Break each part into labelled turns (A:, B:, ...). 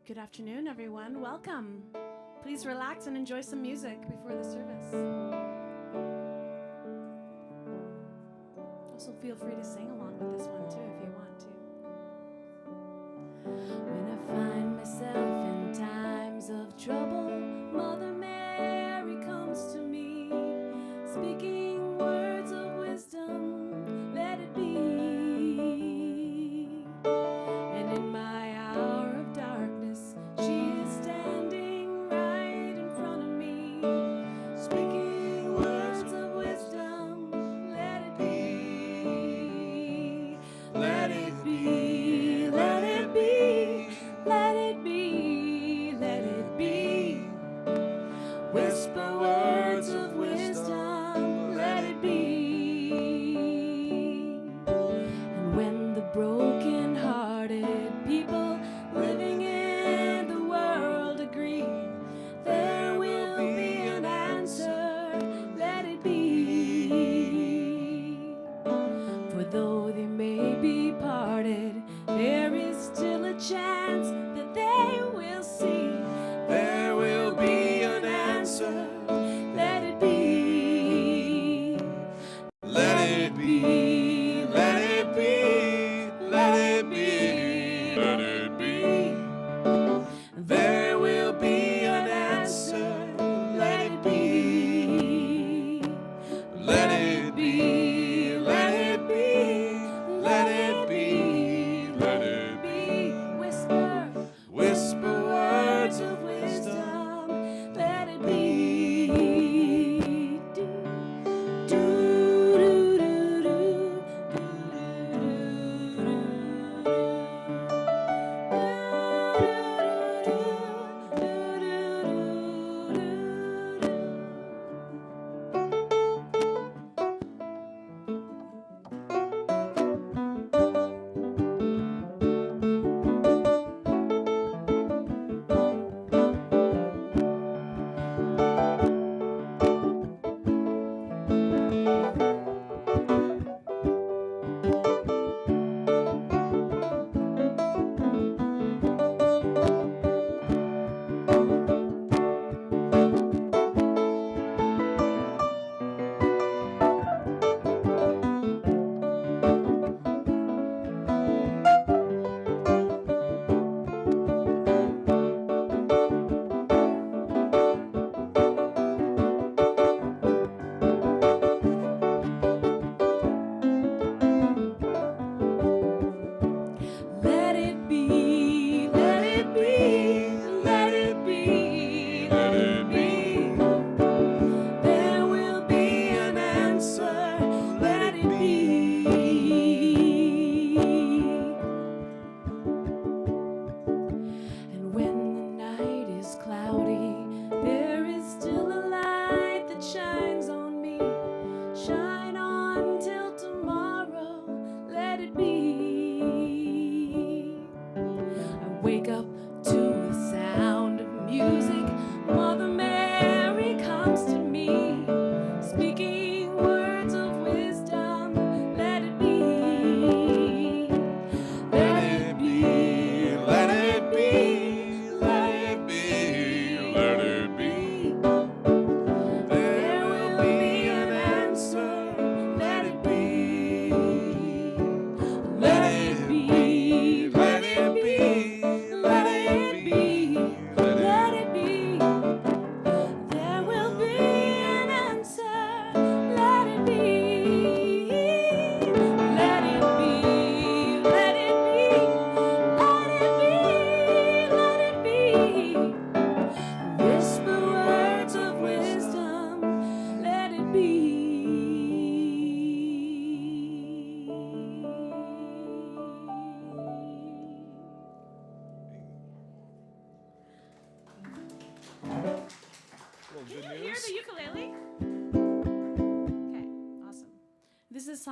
A: Good afternoon, everyone. Welcome. Please relax and enjoy some music before the service. Also, feel free to sing along with this one, too, if you want to. When I find myself in times of trouble, Mother Mary comes to me, speaking words of wisdom, let it be. And in my hour of darkness, she is standing right in front of me, speaking words of wisdom, let it be. Let it be, let it be, let it be, let it be. Whisper words of wisdom, let it be. And when the broken-hearted people living in the world agree, there will be an answer, let it be. For though they may be parted, there is still a chance that they will see. There will be an answer, let it be. Let it be, let it be, let it be, let it be. There will be an answer, let it be. Let it be, let it be, let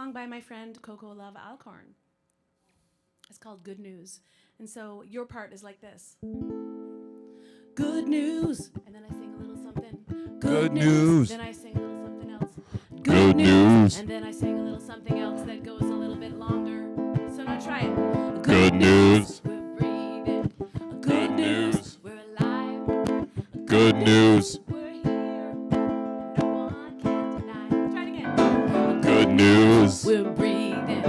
A: song by my friend Coco Love Alcorn. It's called Good News. And so your part is like this. Good news. And then I sing a little something.
B: Good news.
A: Then I sing a little something else.
B: Good news.
A: And then I sing a little something else that goes a little bit longer. So now try it.
B: Good news.
A: We're breathing. Good news. We're alive.
B: Good news.
A: We're here. No one can deny. Try it again.
B: Good news.
A: We're breathing.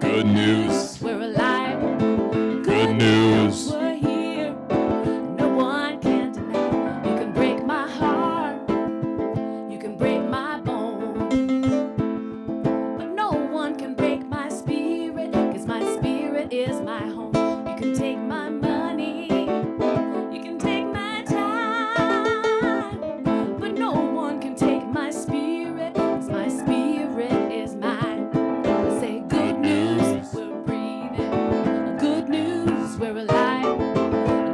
B: Good news.
A: We're alive.
B: Good news.
A: We're here. No one can deny. You can break my heart. You can break my bones. But no one can break my spirit. 'Cause my spirit is my home. You can take my money. You can take my time. But no one can take my spirit. 'Cause my spirit is mine. Say good news. We're breathing. Good news. We're alive.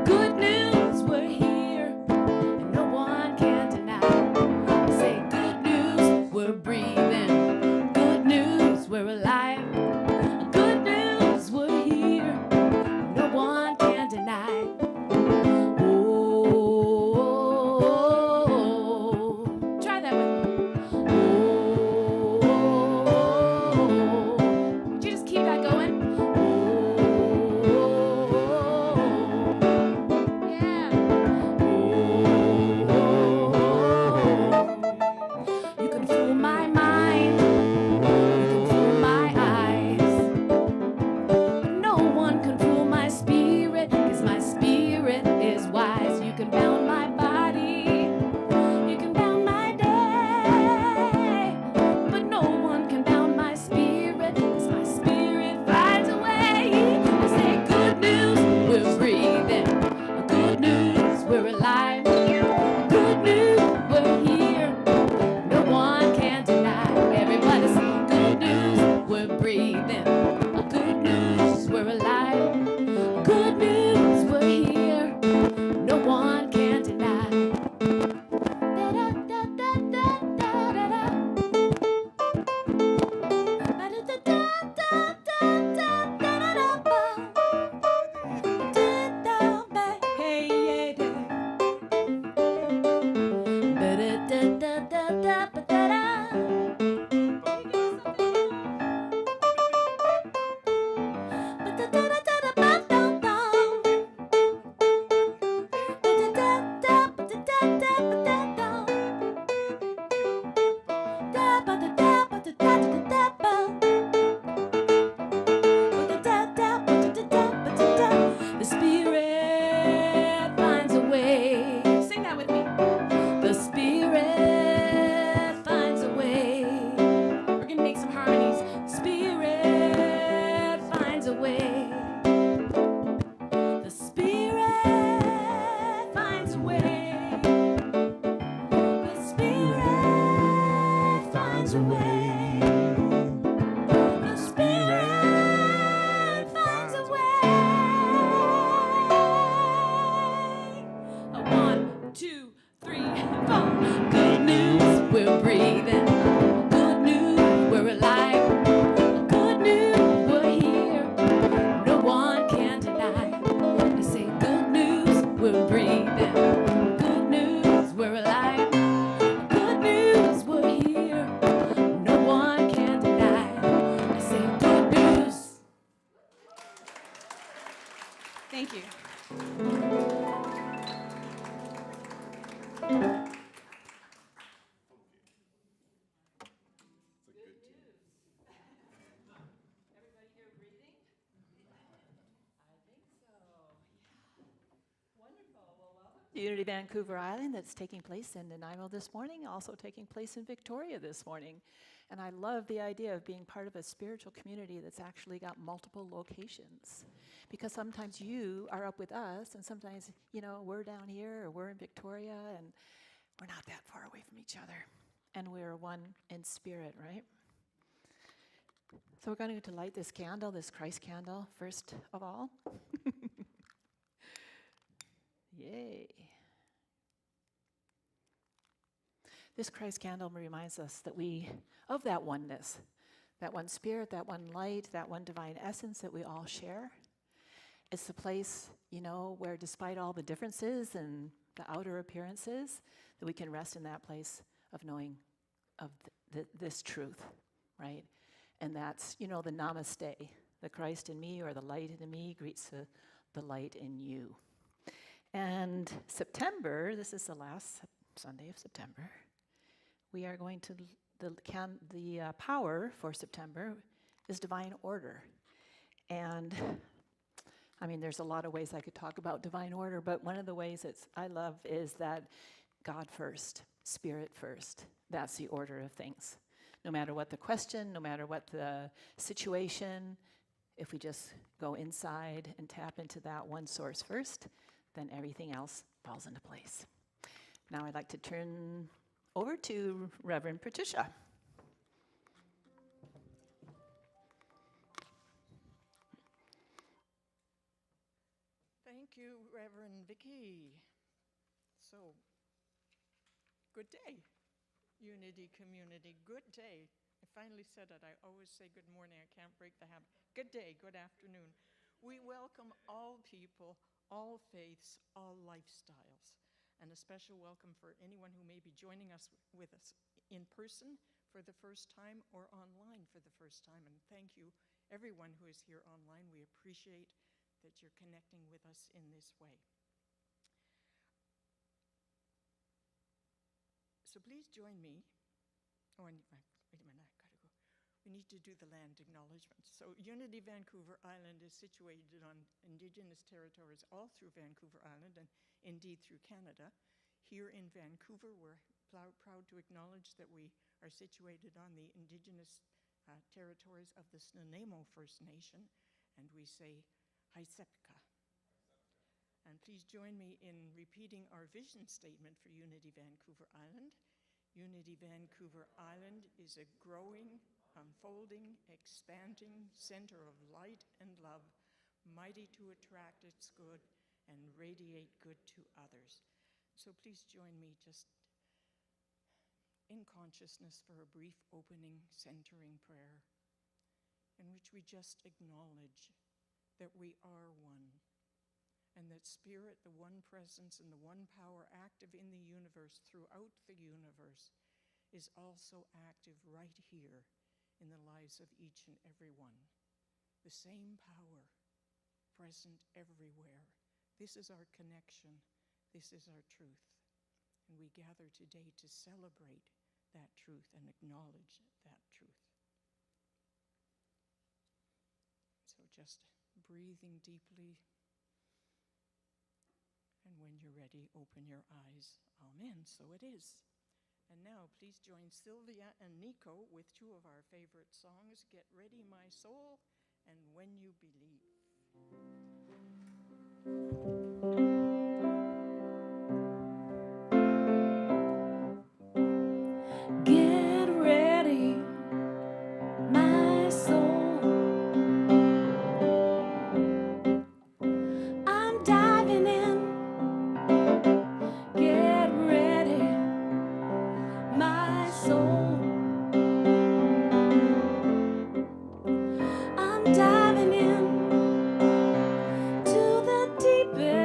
A: Good news. We're here. And no one can deny. Say good news. We're breathing. Good news. We're alive. Good news. We're here. No one can deny. Oh, try that with me. Oh, would you just keep that going? Yeah. You can fool my mind. You can fool my eyes. But no one can fool my spirit. 'Cause my spirit is wise. You can bound my body. You can bound my day. But no one can bound my spirit. 'Cause my spirit finds a way. I say good news. We're breathing. Good news. We're alive. Good news. We're here. No one can deny. Everybody say good news. We're breathing. Good news. We're alive. Good news. We're here. No one can deny. Da-da-da-da-da-da-da-da. Ba-da-da-da-da-da-da-da-da. Hey, yeah, da. Ba-da-da-da-da-da-da-da-da. The Spirit finds a way. Sing that with me. The Spirit finds a way. We're gonna make some harmonies. Spirit finds a way. The Spirit finds a way. The Spirit finds a way. The Spirit finds a way. A 1, 2, 3, 4. Good news, we're breathing. Good news, we're alive. Good news, we're here. No one can deny. I say good news, we're breathing. Good news, we're alive. Good news, we're here. No one can deny. I say good news. Thank you.
C: Unity Vancouver Island that's taking place in Nanaimo this morning, also taking place in Victoria this morning. And I love the idea of being part of a spiritual community that's actually got multiple locations. Because sometimes you are up with us, and sometimes, you know, we're down here or we're in Victoria, and we're not that far away from each other. And we're one in spirit, right? So we're going to light this candle, this Christ candle, first of all. Yay. This Christ candle reminds us that of that oneness, that one spirit, that one light, that one divine essence that we all share. It's the place, where despite all the differences and the outer appearances, that we can rest in that place of knowing of this truth, right? And that's, the namaste, the Christ in me or the light in me greets the light in you. And September, this is the last Sunday of September, we are going to, the power for September is divine order. And there's a lot of ways I could talk about divine order, but one of the ways I love is that God first, Spirit first. That's the order of things. No matter what the question, no matter what the situation, if we just go inside and tap into that one source first, then everything else falls into place. Now I'd like to turn over to Reverend Patricia.
D: Thank you, Reverend Vicki. So, good day, Unity community, good day. I finally said it. I always say good morning. I can't break the habit. Good day, good afternoon. We welcome all people, all faiths, all lifestyles, and a special welcome for anyone who may be joining us with us in person for the first time or online for the first time. And thank you, everyone who is here online. We appreciate that you're connecting with us in this way. So please join me. Oh, wait a minute, I gotta go. We need to do the land acknowledgement. So Unity Vancouver Island is situated on Indigenous territories all through Vancouver Island and indeed through Canada. Here in Vancouver, we're proud to acknowledge that we are situated on the Indigenous territories of the Snuneymuxw First Nation, and we say Haisepka. And please join me in repeating our vision statement for Unity Vancouver Island. Unity Vancouver Island is a growing, unfolding, expanding center of light and love, mighty to attract its good and radiate good to others. So please join me just in consciousness for a brief opening, centering prayer in which we just acknowledge that we are one, and that Spirit, the one presence and the one power active in the universe, throughout the universe, is also active right here in the lives of each and every one. The same power present everywhere. This is our connection. This is our truth. And we gather today to celebrate that truth and acknowledge that truth. So just breathing deeply, and when you're ready, open your eyes. Amen. So it is. And now please join Sylvia and Nico with two of our favorite songs, Get Ready, My Soul, and When You Believe.
A: Get ready, my soul. I'm diving in. Get ready, my soul. I'm diving in to the deepest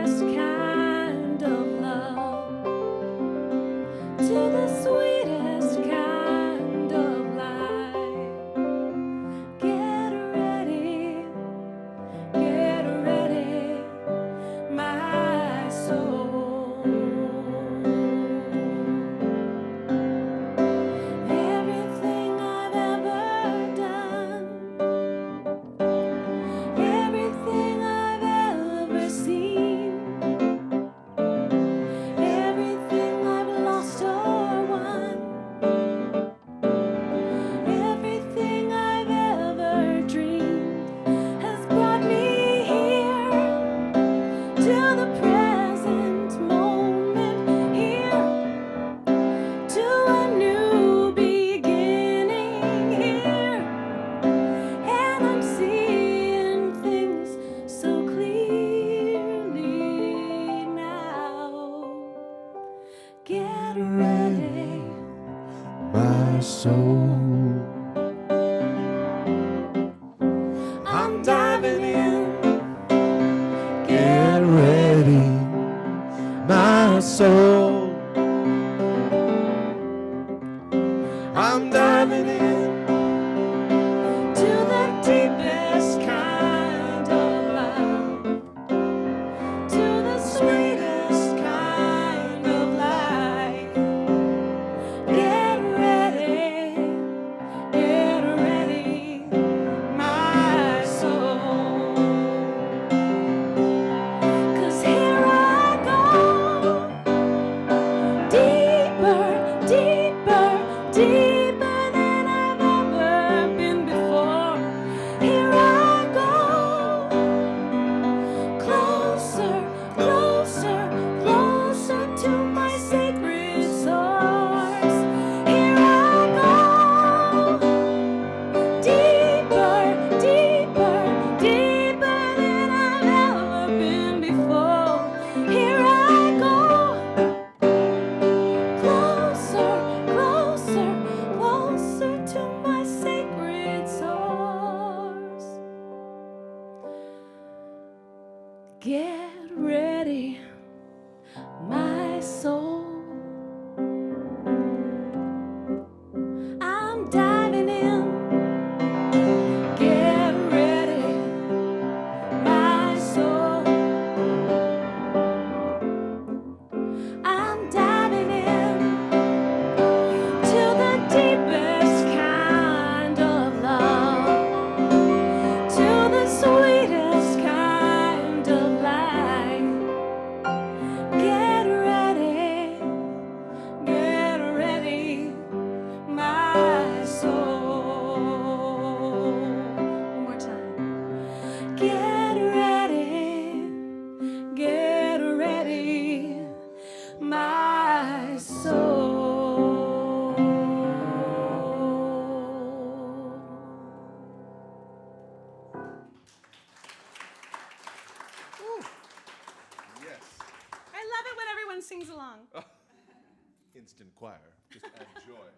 A: diving in. Get ready, my soul. I'm diving in to the deepest kind of love, to the sweetest kind of life. Get ready, my soul. 'Cause here I go, deeper, deeper, deeper than I've ever been before. Here I go, closer, closer, closer to my sacred source. Here I go, deeper, deeper, deeper than I've ever been before. Here I go, closer, closer, closer to my sacred source. Get ready, my soul. I'm diving in. Get ready, my soul. I'm diving in to the deepest kind of love, to the sweetest kind of life. Get ready, my soul. One more time. Get ready, my soul.
E: Yes.
F: I love it when everyone sings along.
E: Instant choir. Just add joy.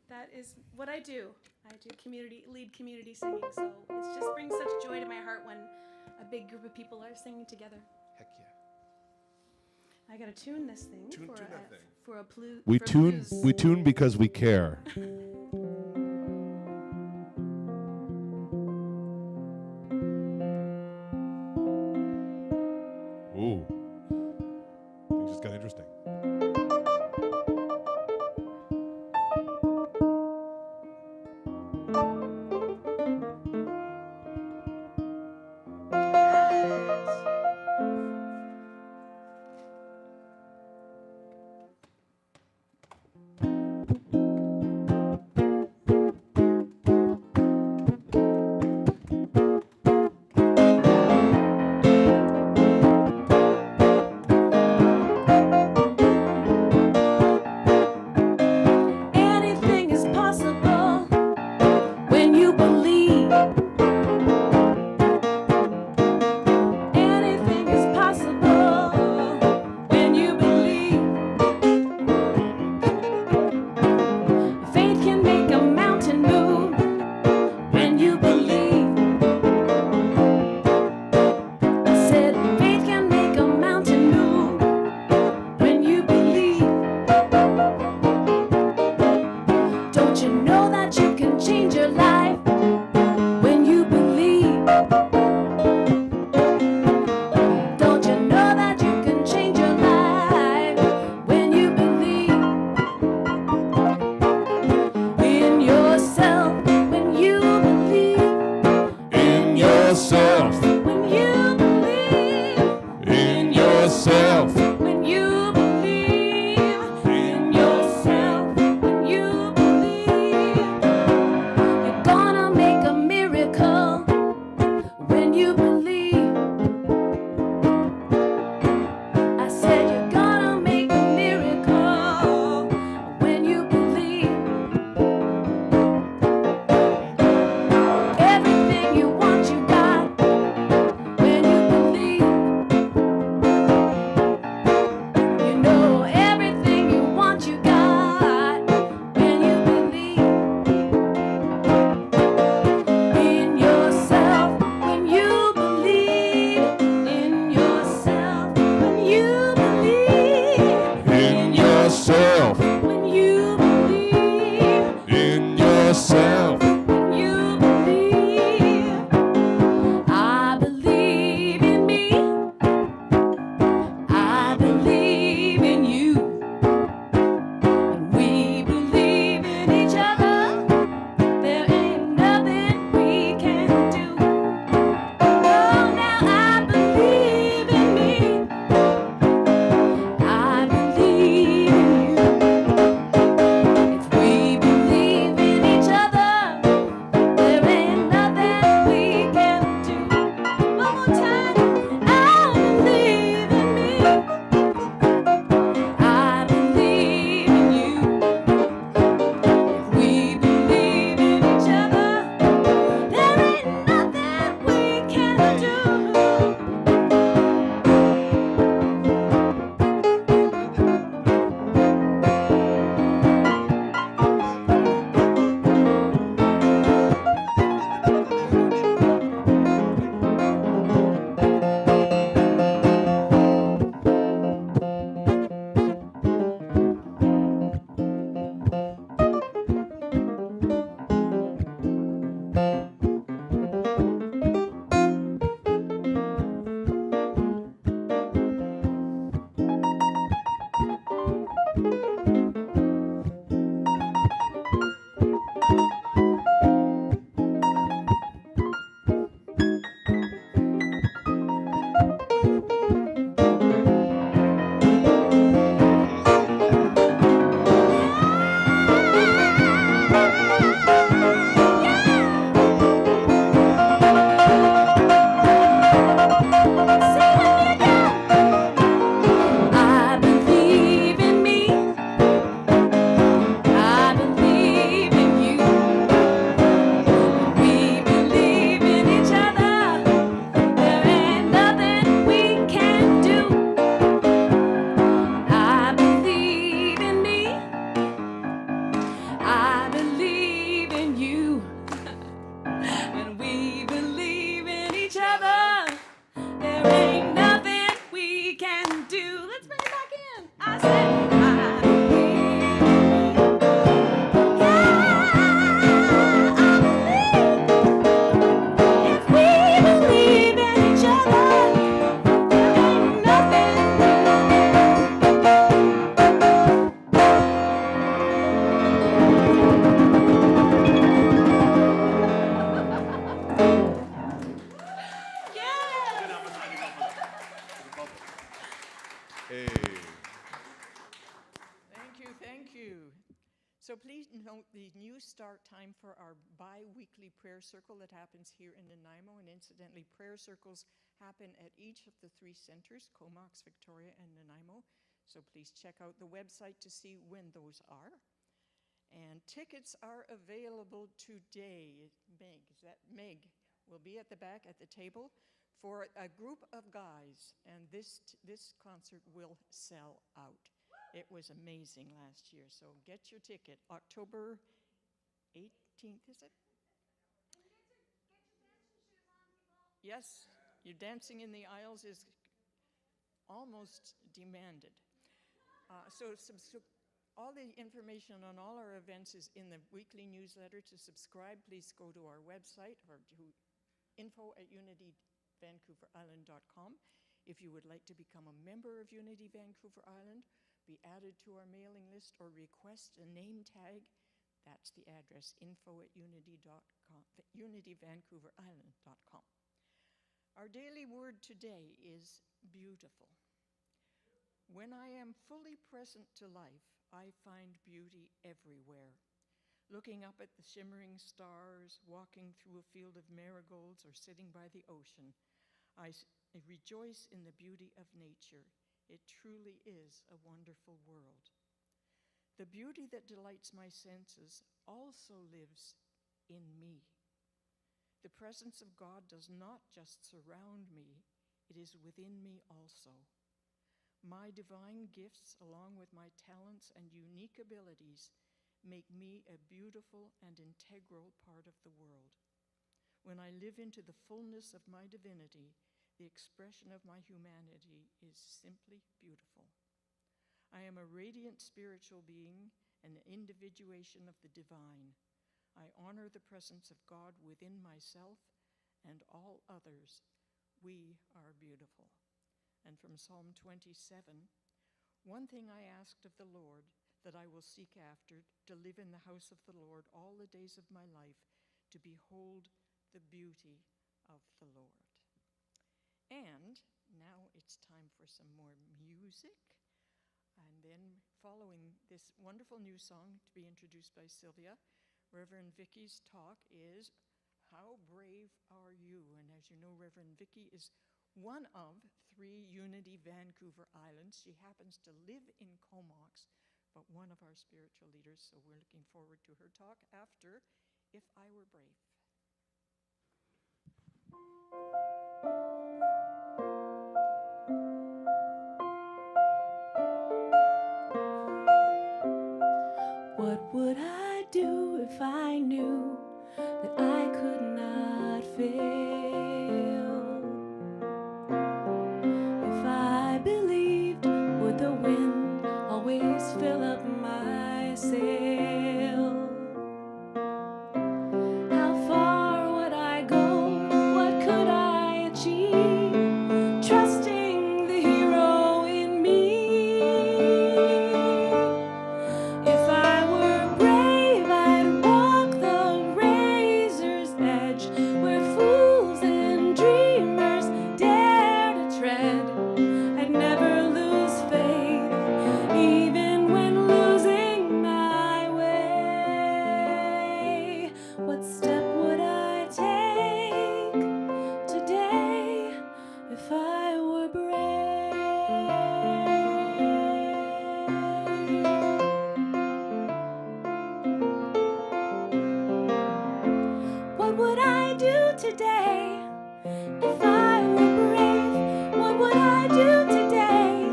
F: That is what I do. I do lead community singing, so it just brings such joy to my heart when a big group of people are singing together.
E: Heck yeah.
F: I gotta tune this thing
E: Tune
F: for
E: that thing.
F: for a blues.
B: We tune because we care. Ooh. Things just got interesting.
A: Anything is possible when you believe. Anything is possible when you believe. Faith can make a mountain move when you believe. I said faith can make a mountain move when you believe. Don't you know that you can change your life when you believe? Don't you know that you can change your life when you believe in yourself? When you believe
B: In yourself.
A: when you believe
B: In yourself.
A: when you believe in yourself, when you believe you're gonna make a miracle when you believe. I said you're gonna make a miracle when you believe. Everything you want, you got
D: note the new start time for our bi-weekly prayer circle that happens here in Nanaimo. And incidentally, prayer circles happen at each of the 3 centers, Comox, Victoria, and Nanaimo. So please check out the website to see when those are. And tickets are available today. Meg, is that Meg? Will be at the back at the table for a group of guys. And this concert will sell out. It was amazing last year, so get your ticket. October 18th, is it? Yes, your dancing in the aisles is almost demanded. So all the information on all our events is in the weekly newsletter. To subscribe, please go to our website or to info@unityvancouverisland.com. If you would like to become a member of Unity Vancouver Island, be added to our mailing list, or request a name tag, that's the address, info@unityvancouverisland.com. Our daily word today is beautiful. When I am fully present to life, I find beauty everywhere. Looking up at the shimmering stars, walking through a field of marigolds, or sitting by the ocean, I rejoice in the beauty of nature. It truly is a wonderful world. The beauty that delights my senses also lives in me. The presence of God does not just surround me, it is within me also. My divine gifts, along with my talents and unique abilities, make me a beautiful and integral part of the world. When I live into the fullness of my divinity, the expression of my humanity is simply beautiful. I am a radiant spiritual being, an individuation of the divine. I honor the presence of God within myself and all others. We are beautiful. And from Psalm 27, one thing I asked of the Lord that I will seek after, to live in the house of the Lord all the days of my life, to behold the beauty of the Lord. And now it's time for some more music. And then following this wonderful new song to be introduced by Sylvia, Reverend Vicki's talk is How Brave Are You? And as you know, Reverend Vicki is one of 3 Unity Vancouver Islands. She happens to live in Comox, but one of our spiritual leaders, so we're looking forward to her talk after If I Were Brave.
A: What would I do if I knew that I could not fail? If I believed, would the wind always fill up my sail? How far would I go? What could I achieve? Trusting the hero in me. If I were brave, I'd walk the razor's edge, where fools and dreamers dare to tread. I'd never lose faith, even when losing my way. What step would I take today if I were brave? What would I do today if I were brave? What would I do today?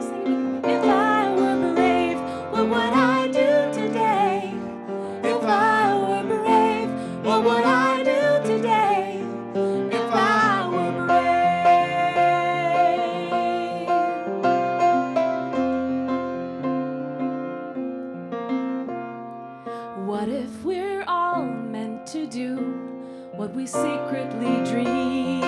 A: If I were brave, what would I do today? If I were brave, what would I do today? If I were brave. What if we're all meant to do what we secretly dream?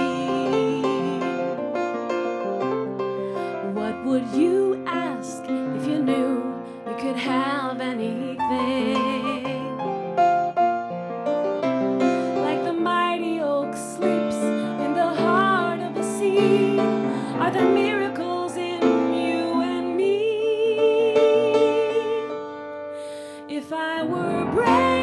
A: What would you ask if you knew you could have anything? Like the mighty oak sleeps in the heart of the sea, are there miracles in you and me? If I were brave,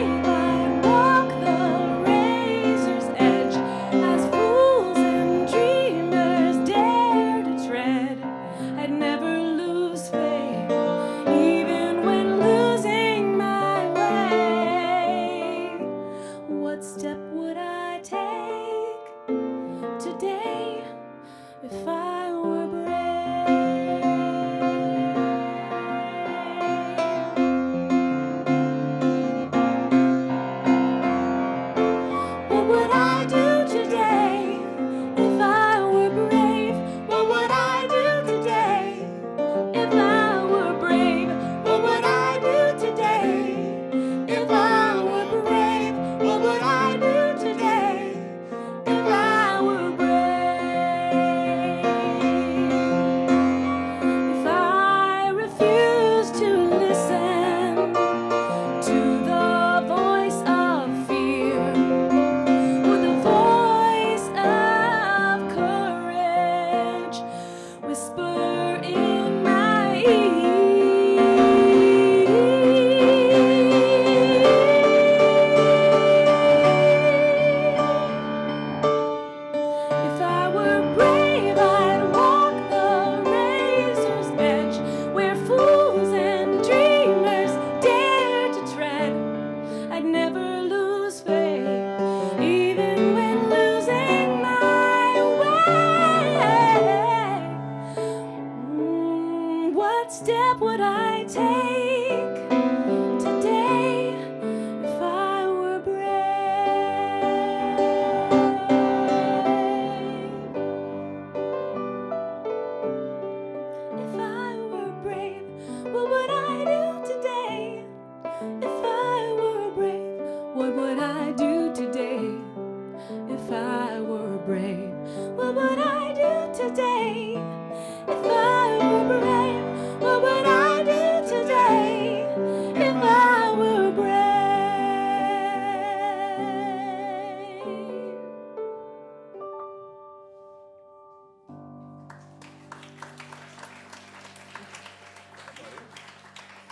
A: What would I do today if I were brave? What would I do today if I were brave?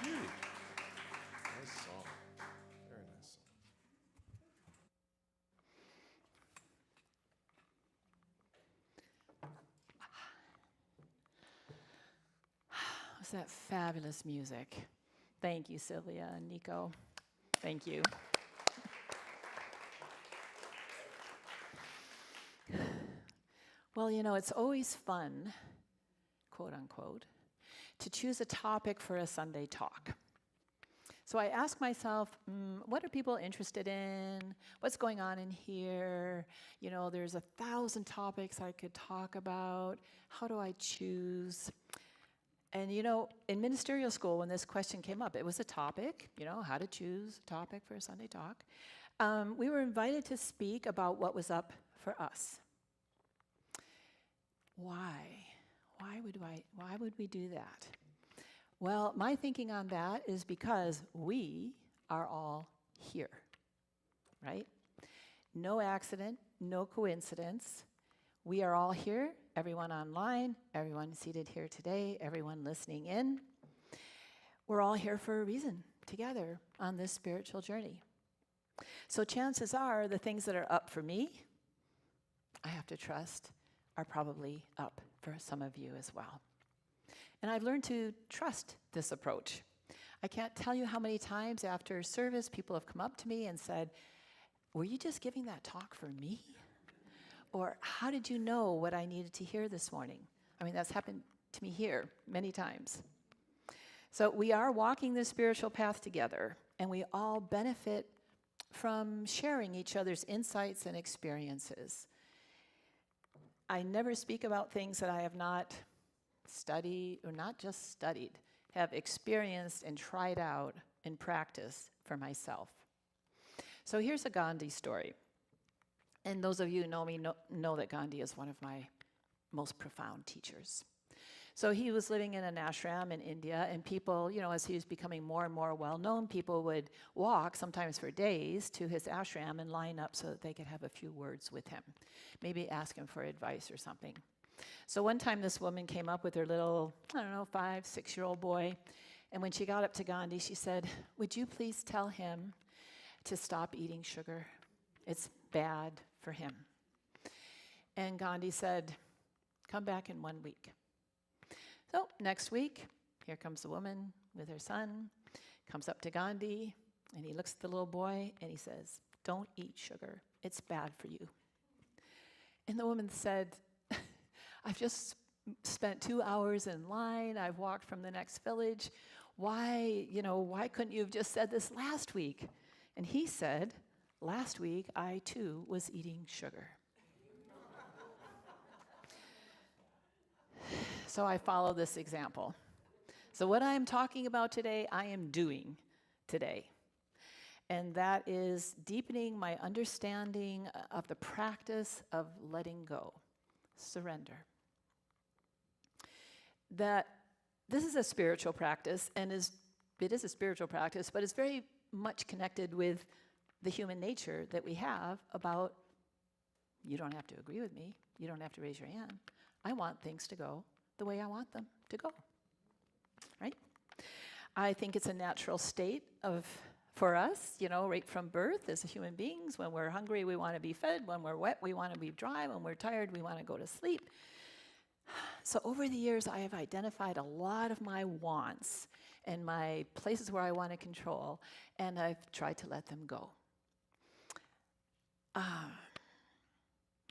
E: Beauty. Nice song. Very nice song.
C: Was that fabulous music? Thank you, Sylvia and Nico. Thank you. Well, you know, it's always fun, quote unquote, to choose a topic for a Sunday talk. So I ask myself, what are people interested in? What's going on in here? You know, there's 1,000 topics I could talk about. How do I choose? And you know, in ministerial school, when this question came up, it was a topic, you know, how to choose a topic for a Sunday talk. We were invited to speak about what was up for us. Why? Why would we do that? Well, my thinking on that is because we are all here, right? No accident, no coincidence. We are all here, everyone online, everyone seated here today, everyone listening in. We're all here for a reason, together on this spiritual journey. So chances are the things that are up for me, I have to trust, are probably up for some of you as well. And I've learned to trust this approach. I can't tell you how many times after service people have come up to me and said, "Were you just giving that talk for me?" Or, "How did you know what I needed to hear this morning?" I mean, that's happened to me here many times. So we are walking this spiritual path together, and we all benefit from sharing each other's insights and experiences. I never speak about things that I have not studied, or not just studied, have experienced and tried out and practiced for myself. So here's a Gandhi story. And those of you who know me know that Gandhi is one of my most profound teachers. So he was living in an ashram in India, and people, you know, as he was becoming more and more well-known, people would walk, sometimes for days, to his ashram and line up so that they could have a few words with him, maybe ask him for advice or something. So one time this woman came up with her little, 5, 6-year-old boy, and when she got up to Gandhi, she said, "Would you please tell him to stop eating sugar? It's bad for him." And Gandhi said, "Come back in 1 week." So next week, here comes the woman with her son, comes up to Gandhi, and he looks at the little boy, and he says, "Don't eat sugar. It's bad for you." And the woman said, "I've just spent 2 hours in line. I've walked from the next village. Why couldn't you have just said this last week?" And he said, "Last week, I too was eating sugar." So I follow this example. So what I'm talking about today, I am doing today. And that is deepening my understanding of the practice of letting go, surrender. That this is a spiritual practice, and it is a spiritual practice, but it's very much connected with the human nature that we have about, you don't have to agree with me, you don't have to raise your hand. I want things to go the way I want them to go, right? I think it's a natural state for us, right from birth as human beings. When we're hungry, we want to be fed. When we're wet, we want to be dry. When we're tired, we want to go to sleep. So over the years, I have identified a lot of my wants and my places where I want to control, and I've tried to let them go.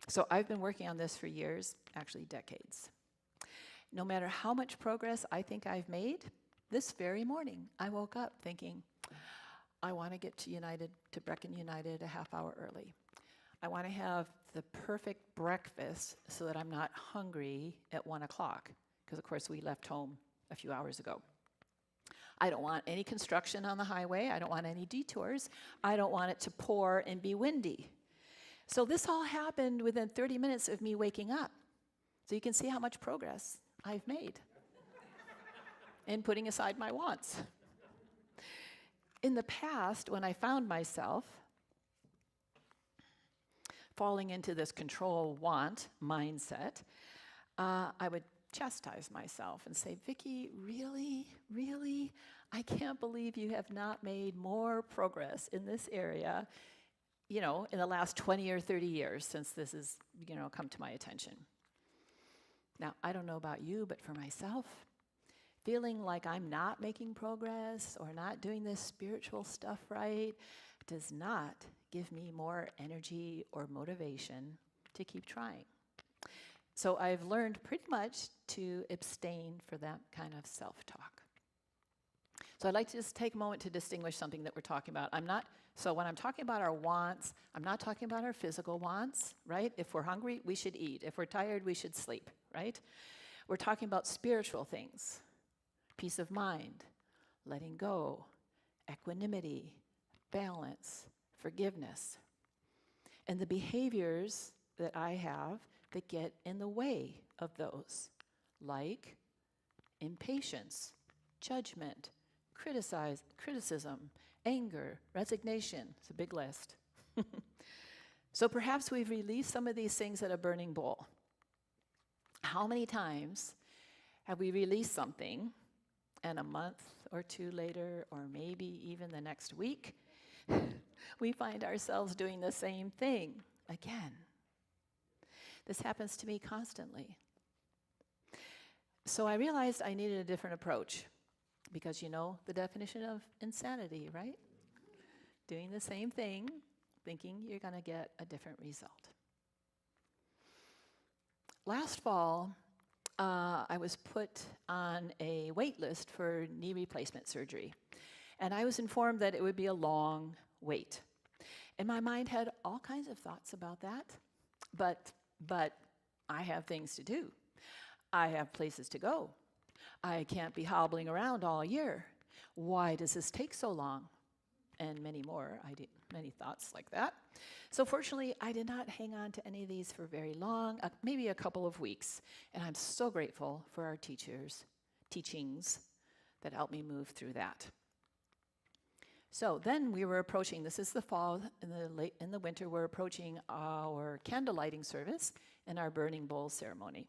C: So I've been working on this for years, actually decades. No matter how much progress I think I've made, this very morning, I woke up thinking, I want to get to Brecon United a half hour early. I want to have the perfect breakfast so that I'm not hungry at 1 o'clock, because of course we left home a few hours ago. I don't want any construction on the highway. I don't want any detours. I don't want it to pour and be windy. So this all happened within 30 minutes of me waking up. So you can see how much progress I've made in putting aside my wants. In the past, when I found myself falling into this control want mindset, I would chastise myself and say, Vicki, really? Really? I can't believe you have not made more progress in this area, in the last 20 or 30 years since this has, come to my attention. Now, I don't know about you, but for myself, feeling like I'm not making progress or not doing this spiritual stuff right does not give me more energy or motivation to keep trying. So I've learned pretty much to abstain from that kind of self-talk. So I'd like to just take a moment to distinguish something that we're talking about. So when I'm talking about our wants, I'm not talking about our physical wants, right? If we're hungry, we should eat. If we're tired, we should sleep, right? We're talking about spiritual things. Peace of mind, letting go, equanimity, balance, forgiveness. And the behaviors that I have that get in the way of those, like impatience, judgment, criticism, anger, resignation. It's a big list. So perhaps we've released some of these things at a burning bowl. How many times have we released something, and a month or two later, or maybe even the next week, we find ourselves doing the same thing again? This happens to me constantly. So I realized I needed a different approach, because you know the definition of insanity, right? Doing the same thing, thinking you're going to get a different result. Last fall, I was put on a wait list for knee replacement surgery, and I was informed that it would be a long wait. And my mind had all kinds of thoughts about that, but I have things to do. I have places to go. I can't be hobbling around all year. Why does this take so long? And many more, many thoughts like that. So fortunately, I did not hang on to any of these for very long, maybe a couple of weeks. And I'm so grateful for our teachings that helped me move through that. So then we were approaching, this is the fall, in the winter, we're approaching our candle lighting service and our burning bowl ceremony.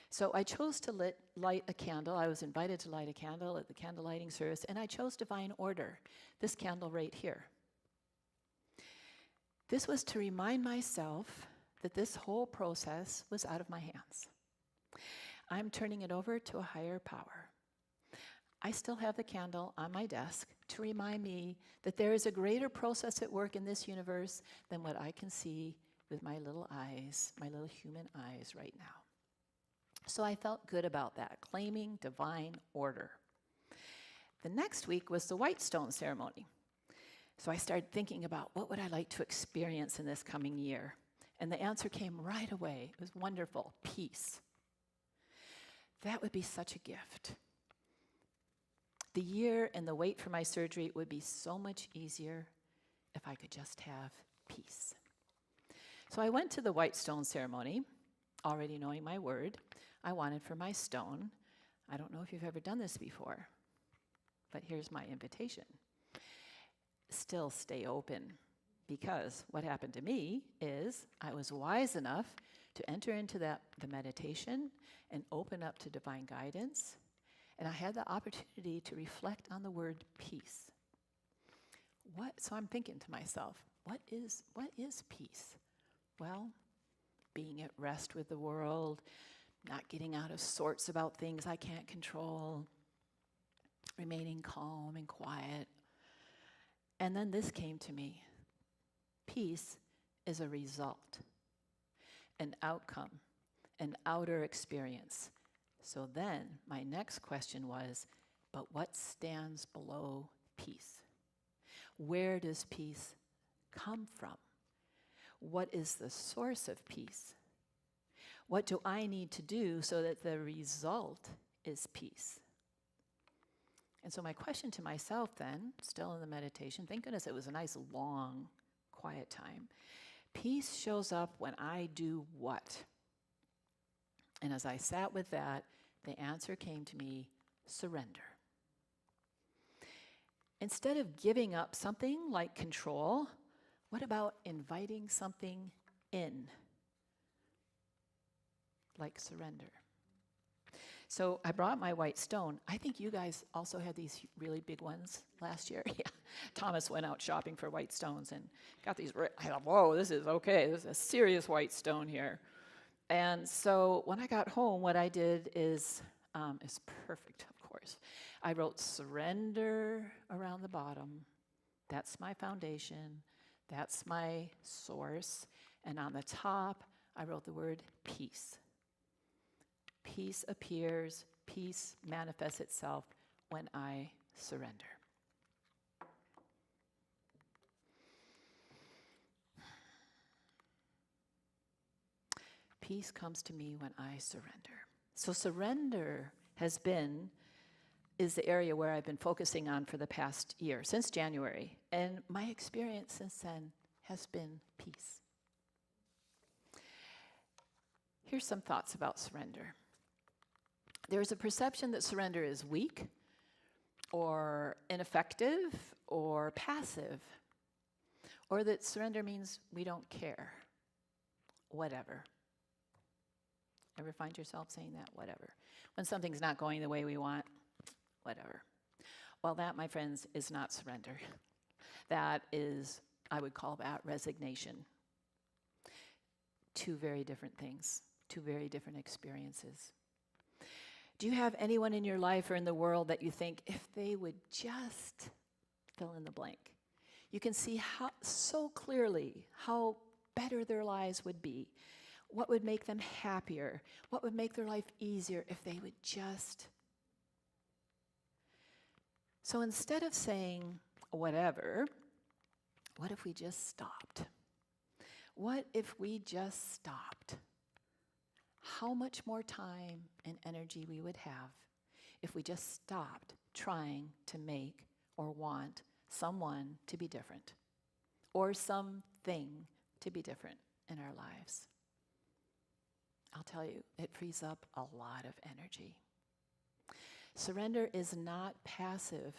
C: So I chose to light a candle. I was invited to light a candle at the candle lighting service, and I chose Divine Order, this candle right here. This was to remind myself that this whole process was out of my hands. I'm turning it over to a higher power. I still have the candle on my desk to remind me that there is a greater process at work in this universe than what I can see with my little eyes, my little human eyes right now. So I felt good about that, claiming divine order. The next week was the white stone ceremony. So I started thinking about what would I like to experience in this coming year. And the answer came right away. It was wonderful. Peace. That would be such a gift. The year and the wait for my surgery would be so much easier if I could just have peace. So I went to the white stone ceremony, already knowing my word. I wanted for my stone. I don't know if you've ever done this before, but here's my invitation. Still stay open, because what happened to me is I was wise enough to enter into the meditation and open up to divine guidance, and I had the opportunity to reflect on the word peace. So I'm thinking to myself, what is peace? Well, being at rest with the world, not getting out of sorts about things I can't control, remaining calm and quiet. And then this came to me. Peace is a result, an outcome, an outer experience. So then my next question was, but what stands below peace? Where does peace come from? What is the source of peace? What do I need to do so that the result is peace? And so my question to myself then, still in the meditation, thank goodness it was a nice, long, quiet time, Peace shows up when I do what? And as I sat with that, the answer came to me, surrender. Instead of giving up something like control, what about inviting something in, like surrender? So I brought my white stone. I think you guys also had these really big ones last year. Yeah, Thomas went out shopping for white stones and got these. I thought, whoa, this is okay. This is a serious white stone here. And so when I got home, what I did is perfect, of course. I wrote surrender around the bottom. That's my foundation. That's my source. And on the top, I wrote the word peace. Peace appears, peace manifests itself when I surrender. Peace comes to me when I surrender. So surrender is the area where I've been focusing on for the past year, since January. And my experience since then has been peace. Here's some thoughts about surrender. There's a perception that surrender is weak or ineffective or passive, or that surrender means we don't care. Whatever. Ever find yourself saying that? Whatever. When something's not going the way we want, whatever. Well, that, my friends, is not surrender. That is, I would call that resignation. Two very different things, two very different experiences. Do you have anyone in your life or in the world that you think, if they would just fill in the blank? You can see so clearly how better their lives would be, what would make them happier, what would make their life easier if they would just. So instead of saying whatever, what if we just stopped? What if we just stopped? How much more time and energy we would have if we just stopped trying to make or want someone to be different or something to be different in our lives. I'll tell you, it frees up a lot of energy. Surrender is not passive.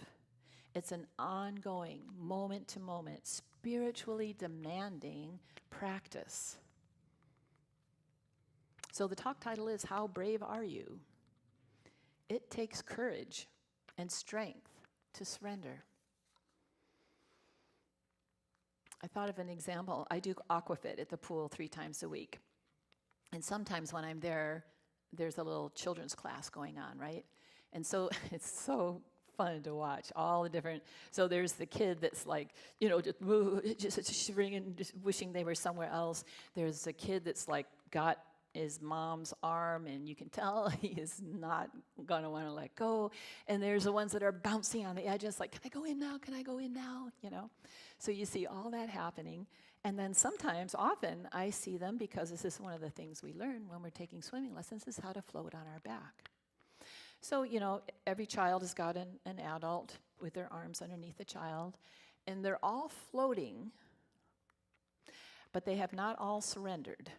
C: It's an ongoing, moment-to-moment, spiritually demanding practice. So the talk title is, How Brave Are You? It takes courage and strength to surrender. I thought of an example. I do aquafit at the pool 3 times a week. And sometimes when I'm there, there's a little children's class going on, right? And so it's so fun to watch all the different. So there's the kid that's like, just shivering and just wishing they were somewhere else. There's a kid that's like got his mom's arm, and you can tell he is not going to want to let go. And there's the ones that are bouncing on the edges, like, can I go in now? Can I go in now? So you see all that happening. And then sometimes, often, I see them, because this is one of the things we learn when we're taking swimming lessons, is how to float on our back. So, every child has got an adult with their arms underneath the child, and they're all floating, but they have not all surrendered.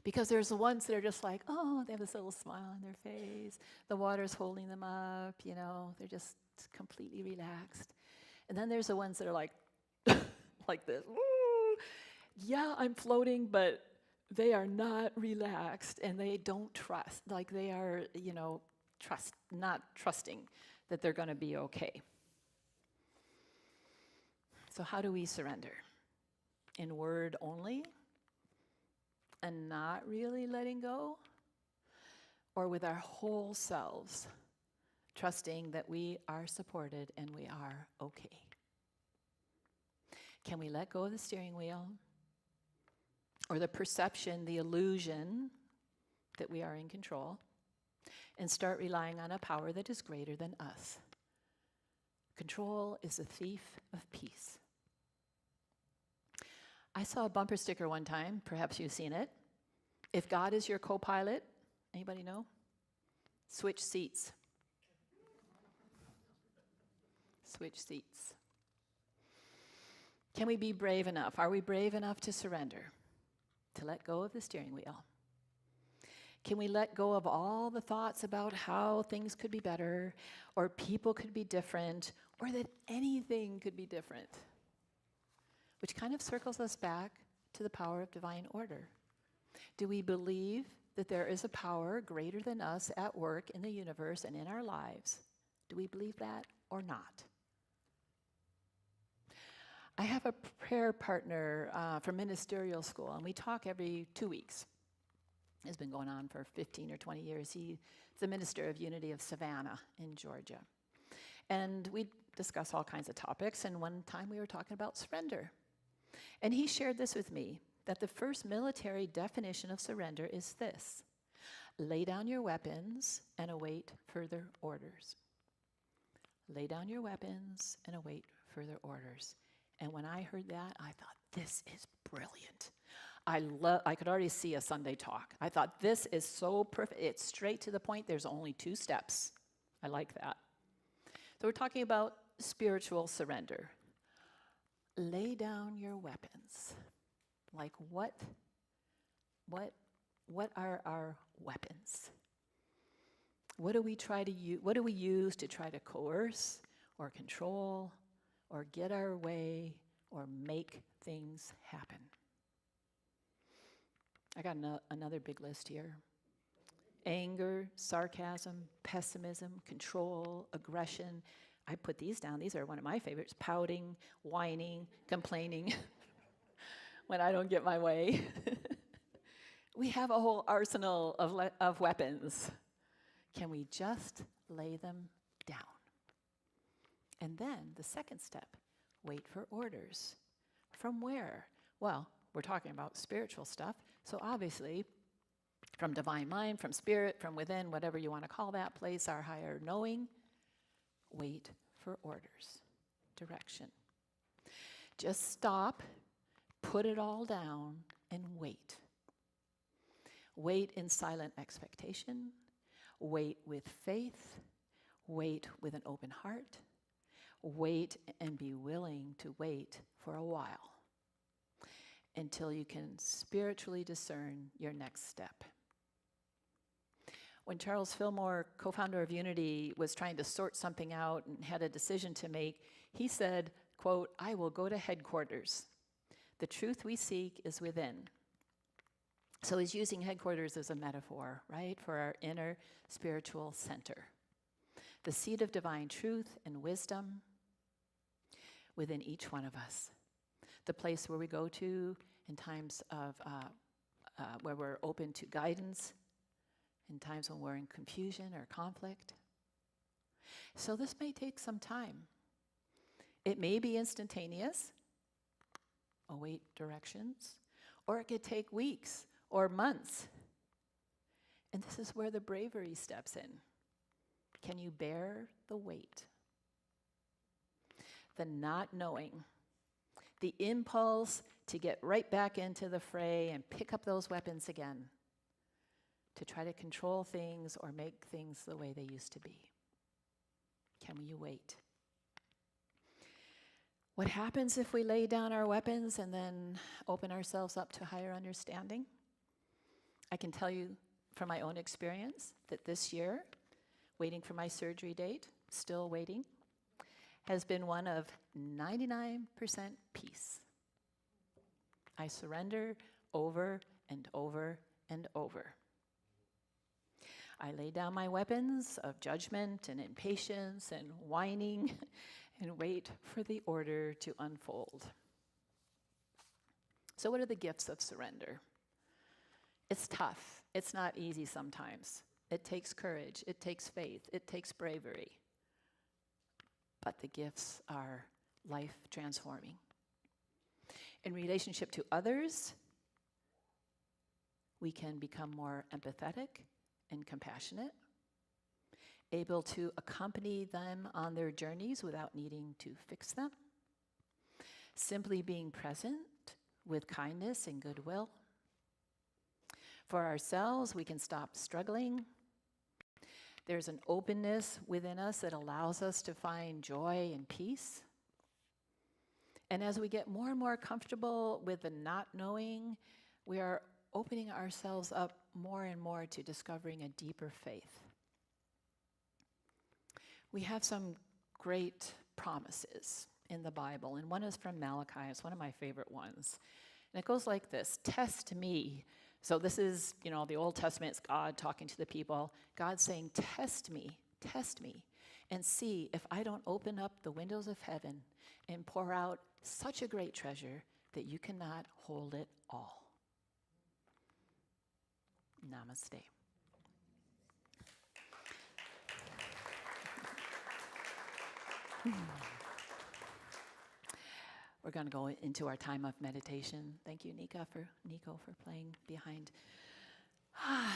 C: Because there's the ones that are just like, oh, they have this little smile on their face. The water's holding them up, they're just completely relaxed. And then there's the ones that are like, like this. Woo! Yeah, I'm floating, but they are not relaxed, and they don't trust. Like they are, not trusting that they're going to be okay. So how do we surrender? In word only? And not really letting go? Or with our whole selves, trusting that we are supported and we are okay? Can we let go of the steering wheel? Or the perception, the illusion that we are in control, and start relying on a power that is greater than us? Control is a thief of peace. I saw a bumper sticker one time, perhaps you've seen it. If God is your co-pilot, anybody know? Switch seats. Switch seats. Can we be brave enough? Are we brave enough to surrender? To let go of the steering wheel? Can we let go of all the thoughts about how things could be better, or people could be different, or that anything could be different? Which kind of circles us back to the power of divine order. Do we believe that there is a power greater than us at work in the universe and in our lives? Do we believe that or not? I have a prayer partner from ministerial school, and we talk every 2 weeks. It's been going on for 15 or 20 years. He's the minister of Unity of Savannah in Georgia. And we discuss all kinds of topics, and one time we were talking about surrender. And he shared this with me, that the first military definition of surrender is this: lay down your weapons and await further orders. Lay down your weapons and await further orders. And when I heard that, I thought, this is brilliant. I could already see a Sunday talk. I thought, this is so perfect. It's straight to the point. There's only 2 steps. I like that. So we're talking about spiritual surrender. Lay down your weapons. Like what are our weapons? What do we try to use? What do we use to try to coerce or control or get our way or make things happen? I got another big list here. Anger, sarcasm, pessimism, control, aggression. I put these down. These are one of my favorites. Pouting, whining, complaining when I don't get my way. We have a whole arsenal of weapons. Can we just lay them down? And then the second step, wait for orders. From where? Well, we're talking about spiritual stuff, so obviously from divine mind, from spirit, from within, whatever you want to call that place, our higher knowing, wait for orders, direction. Just stop, put it all down, and wait. Wait in silent expectation, wait with faith, wait with an open heart, wait and be willing to wait for a while until you can spiritually discern your next step. When Charles Fillmore, co-founder of Unity, was trying to sort something out and had a decision to make, he said, quote, "I will go to headquarters. The truth we seek is within." So he's using headquarters as a metaphor, right, for our inner spiritual center. The seat of divine truth and wisdom within each one of us. The place where we go to in times of, where we're open to guidance, in times when we're in confusion or conflict. So this may take some time. It may be instantaneous, await directions, or it could take weeks or months. And this is where the bravery steps in. Can you bear the weight? The not knowing, the impulse to get right back into the fray and pick up those weapons again, to try to control things or make things the way they used to be. Can you wait? What happens if we lay down our weapons and then open ourselves up to higher understanding? I can tell you from my own experience that this year, waiting for my surgery date, still waiting, has been one of 99% peace. I surrender over and over and over. I lay down my weapons of judgment and impatience and whining and wait for the order to unfold. So what are the gifts of surrender? It's tough. It's not easy sometimes. It takes courage. It takes faith. It takes bravery. But the gifts are life transforming. In relationship to others, we can become more empathetic and compassionate, able to accompany them on their journeys without needing to fix them, simply being present with kindness and goodwill. For ourselves, we can stop struggling. There's an openness within us that allows us to find joy and peace. And as we get more and more comfortable with the not knowing, we are opening ourselves up more and more to discovering a deeper faith. We have some great promises in the Bible, and one is from Malachi. It's one of my favorite ones. And it goes like this: test me. So this is, the Old Testament, it's God talking to the people. God's saying, test me, and see if I don't open up the windows of heaven and pour out such a great treasure that you cannot hold it all. Namaste. We're going to go into our time of meditation. Thank you, Nico, for playing behind.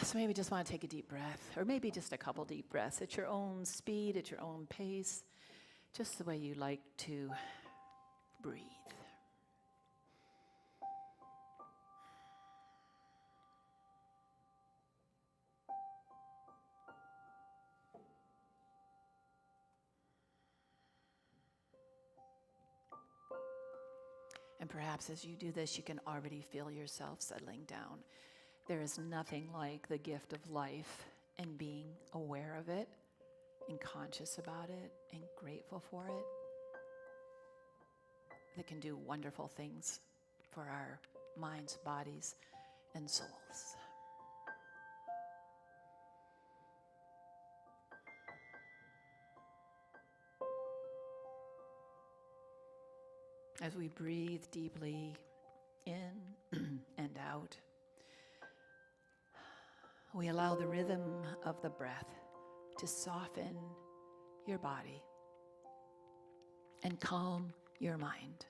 C: So maybe just want to take a deep breath, or maybe just a couple deep breaths at your own speed, at your own pace, just the way you like to breathe. And perhaps as you do this, you can already feel yourself settling down. There is nothing like the gift of life and being aware of it and conscious about it and grateful for it that can do wonderful things for our minds, bodies, and souls. As we breathe deeply in and out, we allow the rhythm of the breath to soften your body and calm your mind.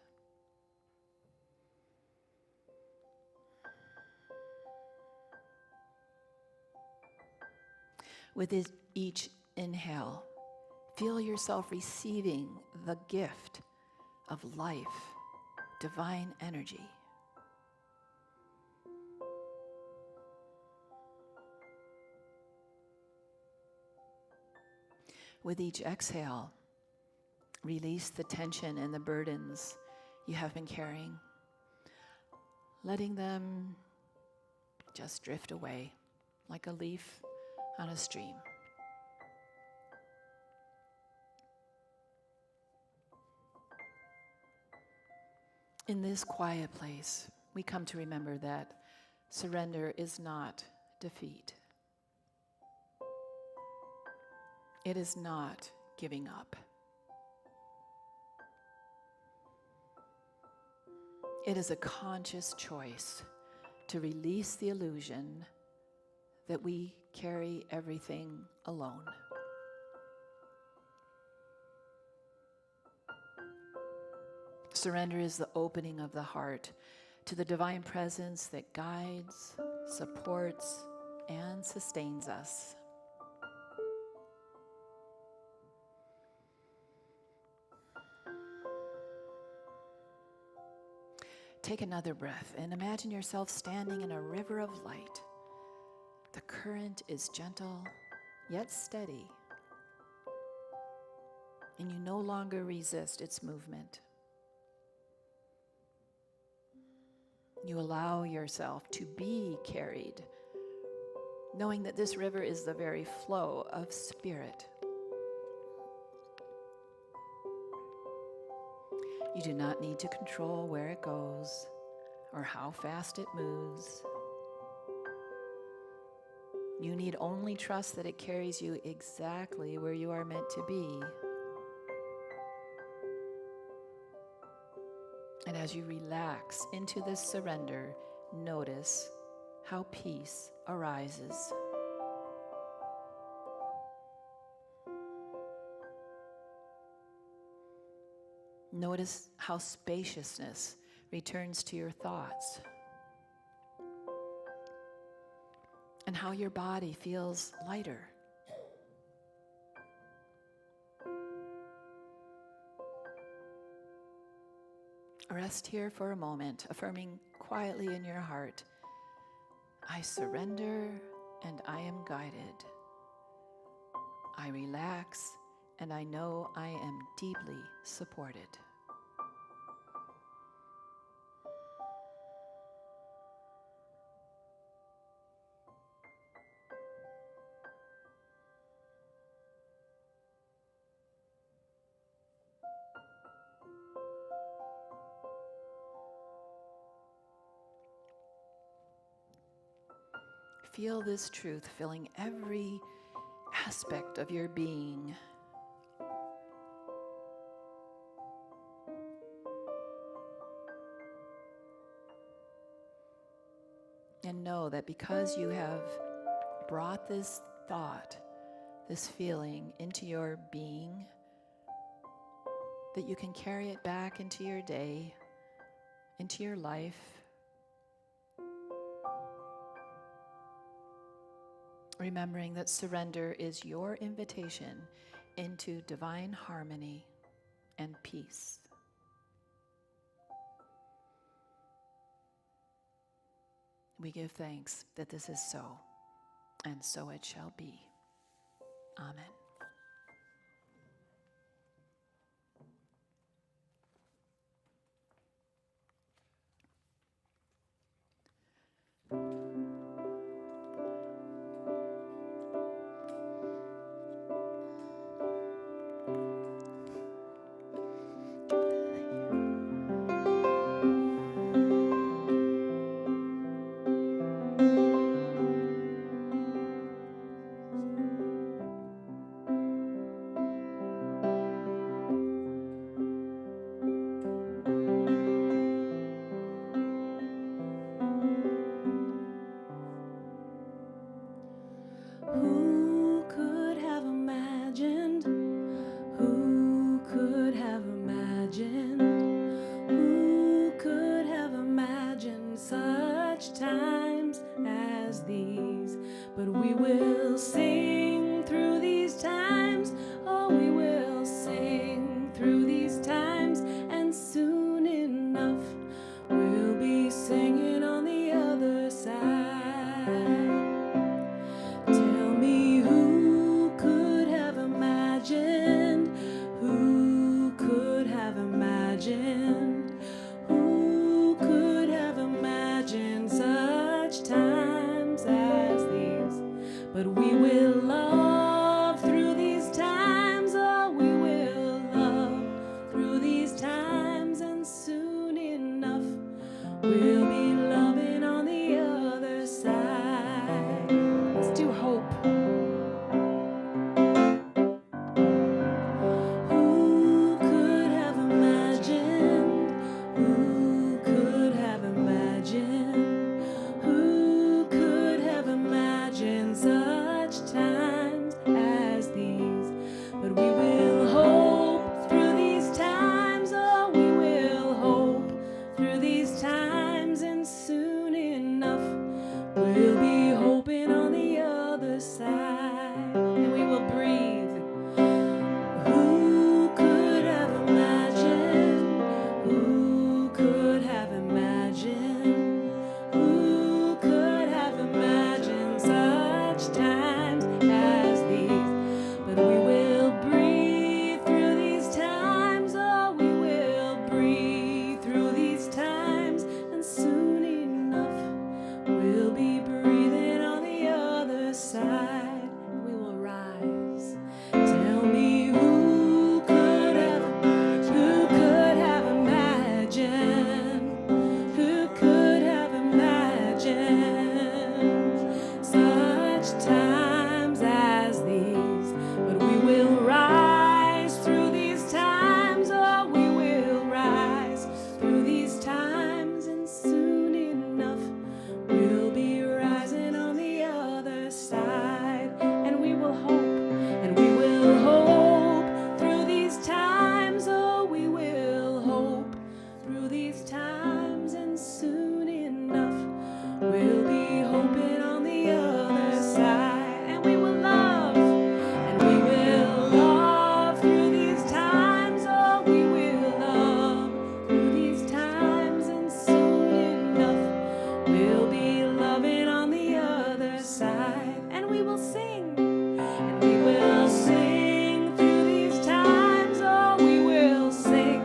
C: With each inhale, feel yourself receiving the gift of life, divine energy. With each exhale, release the tension and the burdens you have been carrying, letting them just drift away like a leaf on a stream. In this quiet place, we come to remember that surrender is not defeat. It is not giving up. It is a conscious choice to release the illusion that we carry everything alone. Surrender is the opening of the heart to the divine presence that guides, supports, and sustains us. Take another breath and imagine yourself standing in a river of light. The current is gentle, yet steady, and you no longer resist its movement. You allow yourself to be carried, knowing that this river is the very flow of spirit. You do not need to control where it goes or how fast it moves. You need only trust that it carries you exactly where you are meant to be. And as you relax into this surrender, notice how peace arises. Notice how spaciousness returns to your thoughts, and how your body feels lighter. Rest here for a moment, affirming quietly in your heart, I surrender and I am guided. I relax and I know I am deeply supported. Feel this truth filling every aspect of your being. And know that because you have brought this thought, this feeling into your being, that you can carry it back into your day, into your life. Remembering that surrender is your invitation into divine harmony and peace. We give thanks that this is so, and so it shall be. Amen.
A: Who could have imagined? Who could have imagined? Who could have imagined such times as these? But we will sing through these times. Oh, we will sing through these times, and soon enough we'll be singing on the other side. Tell me, who could have imagined? Who could have imagined? Who could have imagined such times as these? But we will love through these times. Oh, we will love through these times, and soon enough we'll be loving on the other side. Let's do hope. Who could have imagined? Who could have imagined? Who could have imagined such times as these? But we will hope through these times. Oh, we will hope through these times, and soon enough we'll be hoping on the other side. And we will breathe. Who could have imagined? Who could have imagined? Who could have imagined such times as these? But we will breathe through these times. Oh, we will breathe through these times, and soon enough we'll be breathing on the other side. We will rise. Tell me, who could have imagined? Who could have imagined such times as these? But we will rise through these times. Oh, we will rise through these times, and soon enough we'll be rising on the other side. And we will hope, and we will hope through these times. Oh, we will hope through these times, and soon enough we'll be hoping on the other side. And we will love, and we will love through these times. Oh, we will love through these times, and soon enough we'll be loving on the other side. And we will sing, and we will sing through these times. Oh, we will sing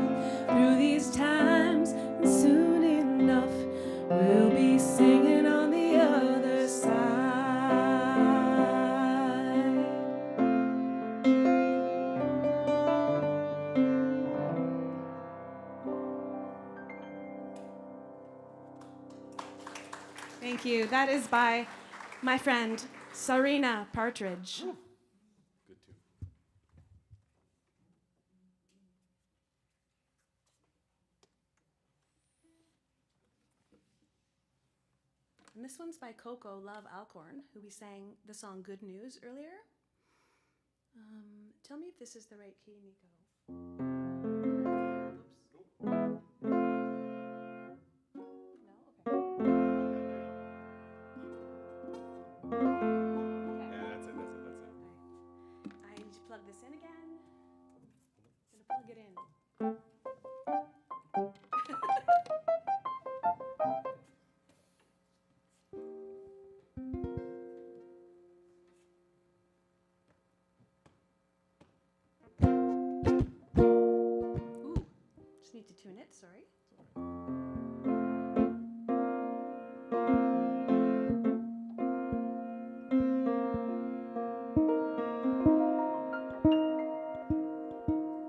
A: through these times, and soon enough we'll be singing on the other side.
F: Thank you. That is by my friend, Sarina Partridge.
B: Good too.
F: And this one's by Coco Love Alcorn, who we sang the song Good News earlier. Tell me if this is the right key, Nico.
B: Yeah, that's it.
F: I need to plug this in again. I'm gonna plug it in. Ooh, just need to tune it, sorry.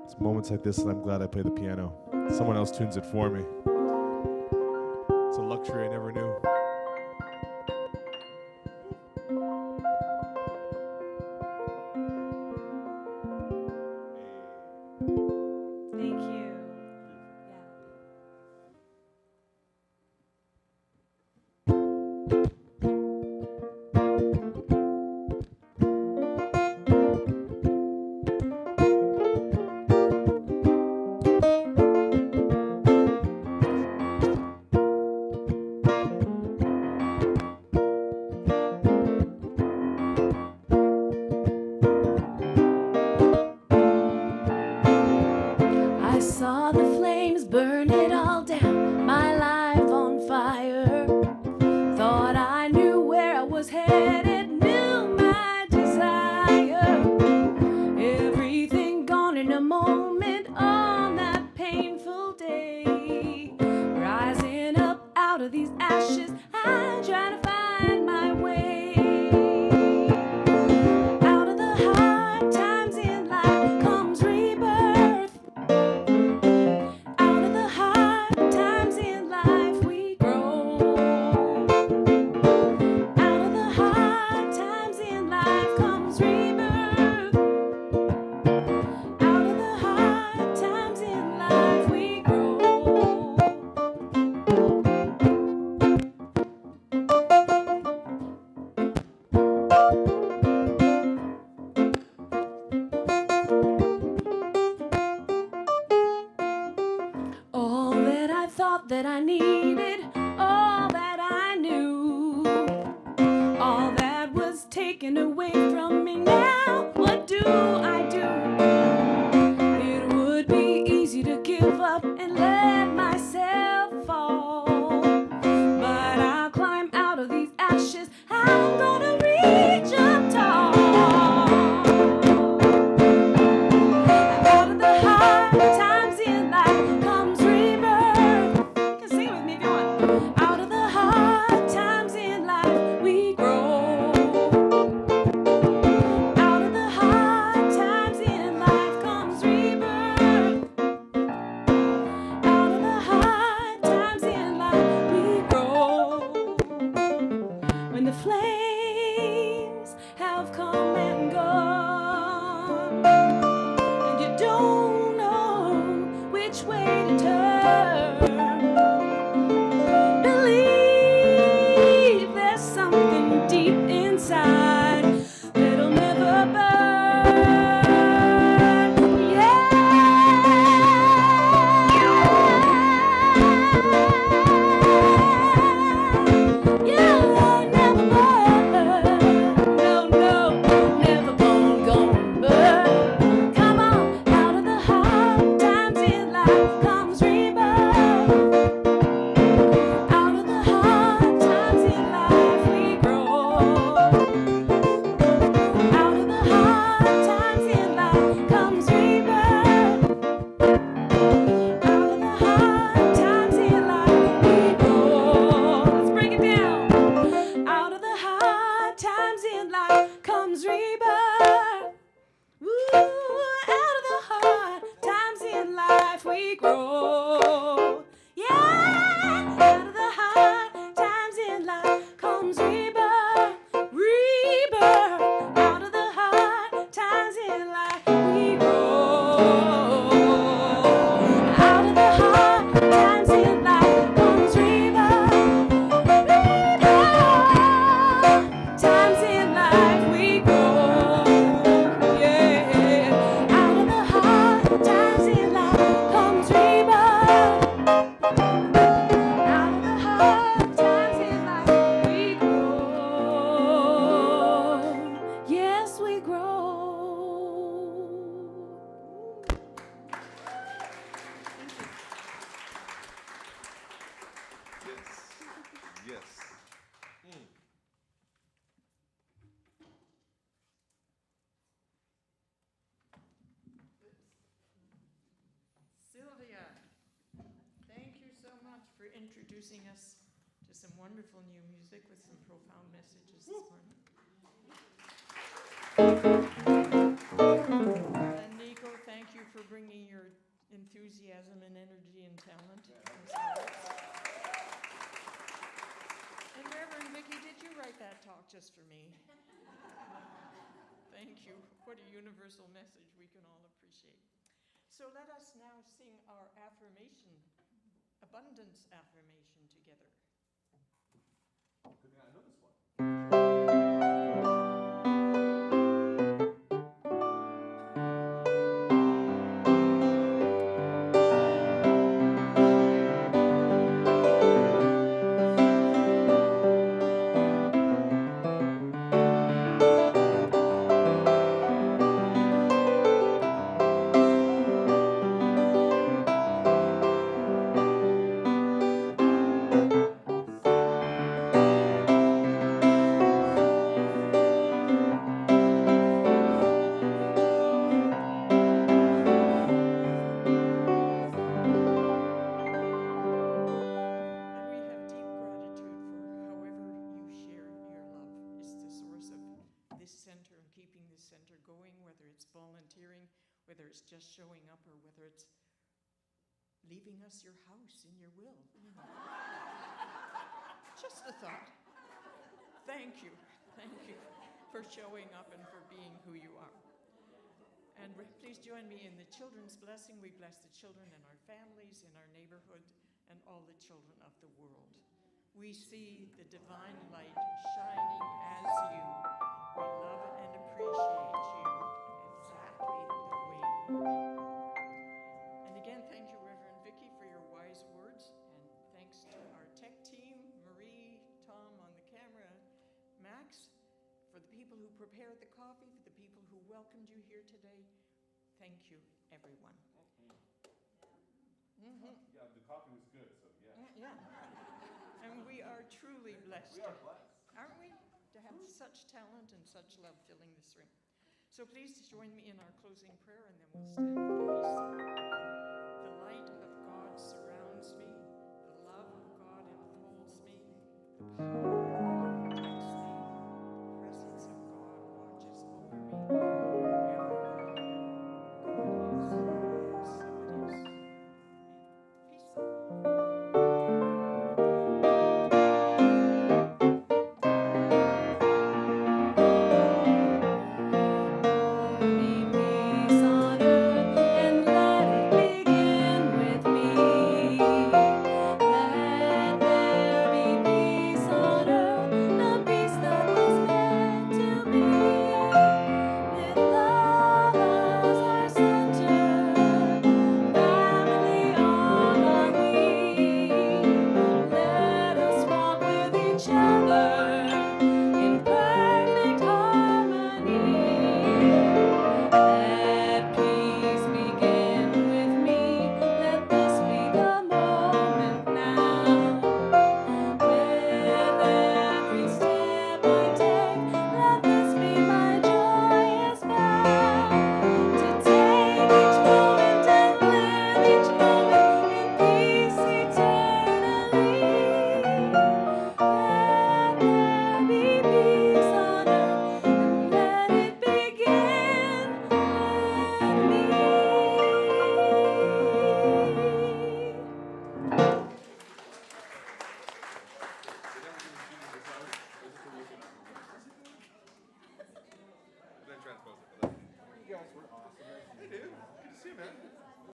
B: It's moments like this that I'm glad I play the piano. Someone else tunes it for me. It's a luxury I never knew.
F: Thank you. Yeah. I saw the flames burn it all down, my life on fire. Thought I knew where I was headed, knew my desire. Everything gone in a moment on that painful day. Rising up out of these ashes, I try to find my way. Out of the hard times in life comes rebirth. Out of the hard times in life we grow. Out of the hard times in life comes rebirth. Out of the hard times in life we grow. All that I thought that I needed, all that I knew, all that was taken away from me now, what do I do? It would be easy to give up and let myself fall, but I'll climb out of these ashes, I'm gonna reach up tall. Out of the hard times in life comes rebirth. You can sing it with me if you want. Out of the hard times in life we grow. Out of the hard times in life comes rebirth. Out of the hard times in life we grow. When the flames have come and gone, and you don't know which way to turn, believe there's something deep inside that'll never burn. Yeah. You'll never burn. No, no, never gonna burn. Come on, out of the hard times in life comes rebirth. Out of the hard times in life we grow. Out of the hard times in life comes rebirth. Out of the hard times in life we grow. Let's break it down. Out of the hard times in life comes rebirth. Ooh, out of the hard times in life we grow. Yeah, out of the hard times in life comes rebirth.
D: introducing us to some wonderful new music with some profound messages this morning. And Nico, thank you for bringing your enthusiasm and energy and talent. And Reverend Vicki, did you write that talk just for me? Thank you. What a universal message we can all appreciate. So let us now sing our affirmation, abundance affirmation together.
B: Good thing I know this one.
D: And we have deep gratitude for however you share your love is the source of this center and keeping this center going, whether it's volunteering, whether it's just showing up, or whether it's leaving us your house in your will. Just a thought. Thank you for showing up and for being who you are. And please join me in the children's blessing. We bless the children and our families in our neighborhood and all the children of the world. We see the divine light shining as you. We love and appreciate you exactly the way you are. And again, thank you, Reverend Vicki, for your wise words. And thanks to our tech team, Marie, Tom on the camera, Max, for the people who prepared the coffee, for the people who welcomed you here today. Thank you, everyone. Mm-hmm.
B: Yeah, the coffee was good, so yeah.
D: Yeah. And we are truly blessed.
B: We are blessed.
D: Aren't we? To have such talent and such love filling this room. So please join me in our closing prayer, and then we'll stand for the peace sign. The light of God surrounds me. The love of God enfolds me. The power of God protects me. The presence of God watches over me. Wherever I am, God is, and so it is. Amen. Peace sign.
F: Be peace on earth and let it begin with me. Let there be peace on earth, the peace that was meant to be. With love as our center, family all are we. Let us walk with each other in perfect harmony. Let peace begin with me. Let this be the moment now. With every step I take, let this be my joyous vow. To take each moment and live each moment in peace eternally. Let there be peace on earth, and let it begin with me.
B: I didn't try to pose it, but you guys were awesome. You do. Good to see you, man.